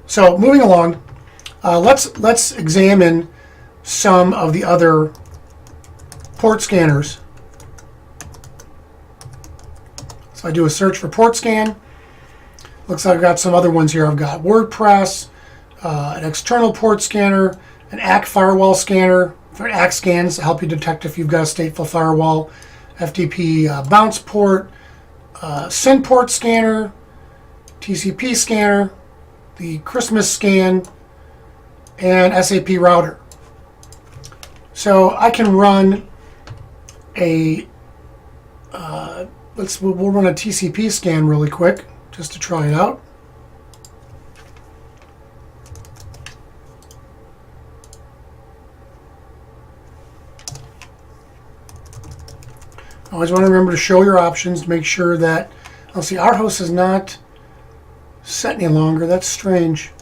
So moving along, let's examine some of the other port scanners. So I do a search for port scan. Looks like I've got some other ones here. I've got WordPress, an external port scanner, an ACK firewall scanner for ACK scans to help you detect if you've got a stateful firewall, FTP bounce port, SYN port scanner, TCP scanner, the Christmas scan, and SAP router. So I can run a we'll run a TCP scan really quick just to try it out. Always want to remember to show your options to make sure that. I'll see our host is not set any longer. That's strange.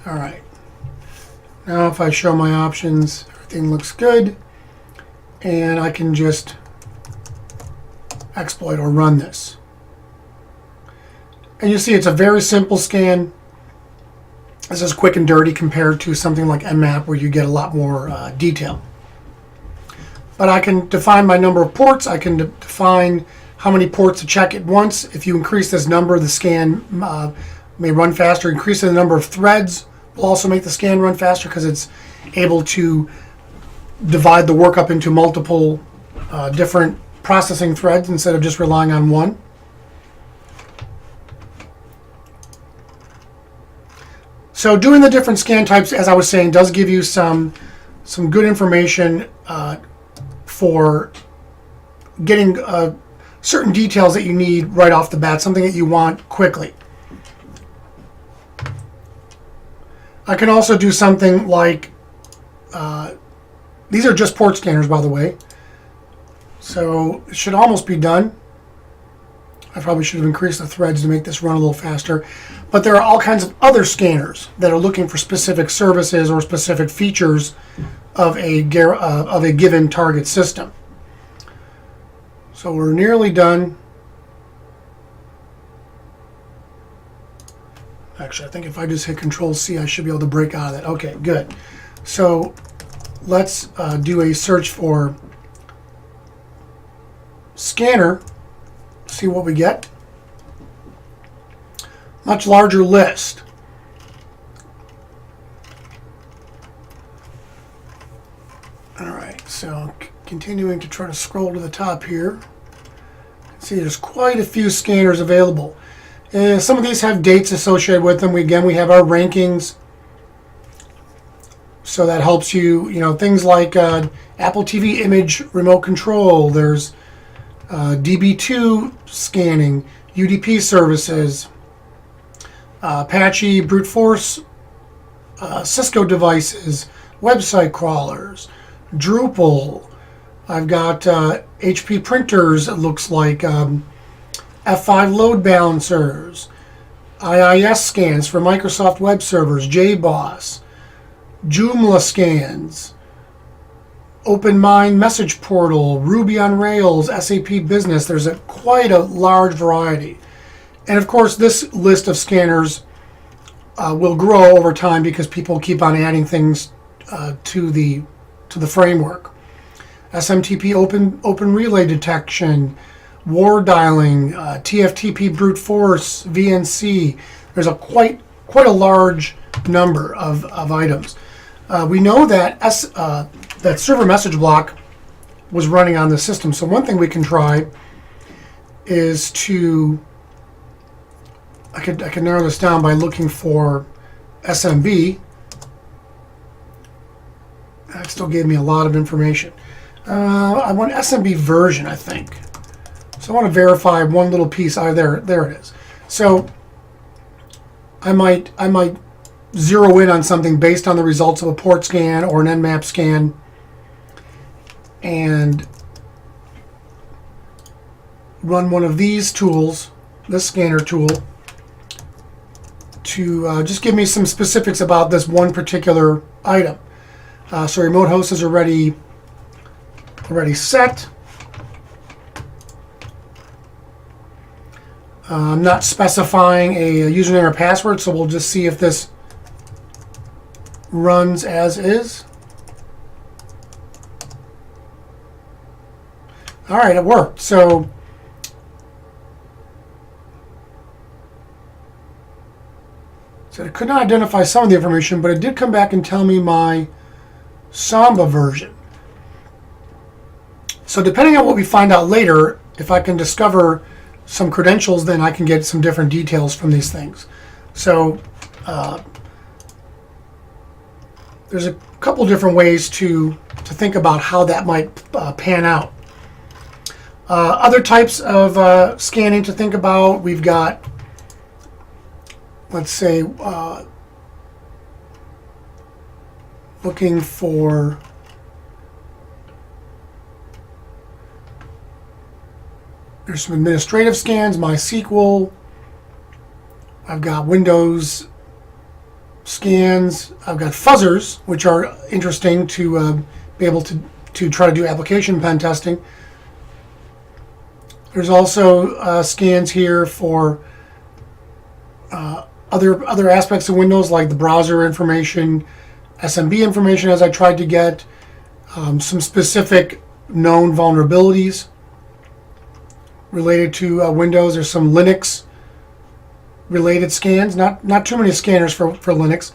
All right. Now if I show my options, everything looks good, and I can just exploit or run this. And you see it's a very simple scan. This is quick and dirty compared to something like Nmap where you get a lot more detail. But I can define my number of ports. I can define how many ports to check at once. If you increase this number, the scan may run faster. Increasing the number of threads will also make the scan run faster because it's able to divide the work up into multiple different processing threads instead of just relying on one. So doing the different scan types, as I was saying, does give you some good information for getting certain details that you need right off the bat, something that you want quickly. I can also do something like, these are just port scanners, by the way, so it should almost be done. I probably should have increased the threads to make this run a little faster. But there are all kinds of other scanners that are looking for specific services or specific features of a given target system. So we're nearly done. Actually, I think if I just hit Control-C, I should be able to break out of that. Okay, good. So let's do a search for scanner. See what we get. Much larger list. All right, so continuing to try to scroll to the top here. See, there's quite a few scanners available. Some of these have dates associated with them. Again, we have our rankings. So that helps you, things like Apple TV image remote control. There's DB2 scanning, UDP services, Apache brute force, Cisco devices, website crawlers, Drupal. I've got HP printers, it looks like, F5 load balancers, IIS scans for Microsoft web servers, JBoss, Joomla scans, OpenMind message portal, Ruby on Rails, SAP Business. There's quite a large variety. And of course, this list of scanners will grow over time because people keep on adding things to the framework. SMTP open relay detection, war dialing, TFTP brute force, VNC. There's quite a large number of items. We know that that server message block was running on the system. So one thing we can try is to, I could narrow this down by looking for SMB. That still gave me a lot of information. I want SMB version, I think. So I want to verify one little piece. There it is. So I might zero in on something based on the results of a port scan or an Nmap scan, and run one of these tools, this scanner tool, to just give me some specifics about this one particular item. So remote host is already already set. I'm not specifying a username or password, so we'll just see if this runs as is. All right, it worked. So it could not identify some of the information, but it did come back and tell me my Samba version. So depending on what we find out later, if I can discover some credentials, then I can get some different details from these things. So there's a couple different ways to think about how that might pan out. Other types of scanning to think about, we've got, let's say, looking for there's some administrative scans, MySQL. I've got Windows scans. I've got fuzzers, which are interesting to be able to try to do application pen testing. There's also scans here for other aspects of Windows, like the browser information, SMB information, as I tried to get some specific known vulnerabilities related to Windows. There's some Linux related scans, not too many scanners for Linux,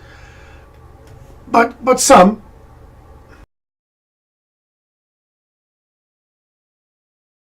but some.